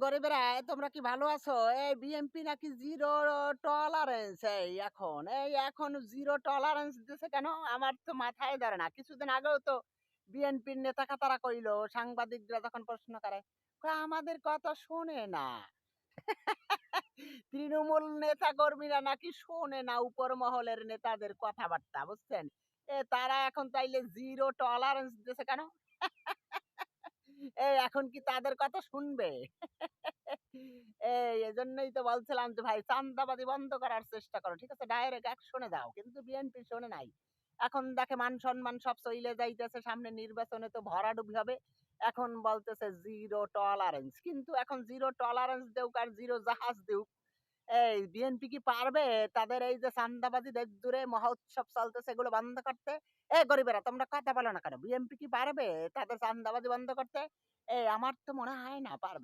গরিবেরা তোমরা কি ভালো আছো? এই বিএনপি নাকি জিরো টলারেন্স এখন। এখন জিরো টলারেন্স দিছে কেন? আমার তো মাথায় ধরে না। কিছুদিন আগেও তো বিএনপির নেতা-কাতারা কইলো, সাংবাদিকরা যখন প্রশ্ন করে, কয় আমাদের কথা শোনে না। তৃণমূল নেতাকর্মীরা নাকি শোনে না উপর মহলের নেতাদের কথাবার্তা, বুঝছেন? তারা এখন তাইলে জিরো টলারেন্স দিছে কেন? এখন কি তাদের কথা শুনবে? এজন্যই তো বলছিলাম যে ভাই চান্দাবাজি বন্ধ করার চেষ্টা করো। ঠিক আছে? ডাইরেক্ট অ্যাকশন এ যাও। কিন্তু বিএনপি শোনে নাই। এখন দেখে মান-সম্মান সব চইলে যাইতেছে। সামনে নির্বাচনে তো ভরাডুবি হবে। এখন বলতেছে জিরো টলারেন্স। কিন্তু এখন জিরো টলারেন্স দেউক আর জিরো জাহাজ দেউক, বিএনপি কি পারবে তাদের এই যে চান্দাবাজি দেশ জুড়ে মহোৎসব চলতেছে এগুলো বন্ধ করতে? গরিবেরা তোমরা কথা বলো না কেন? বিএনপি কি পারবে তাদের চান্দাবাজি বন্ধ করতে? আমার তো মনে হয় না পারবে।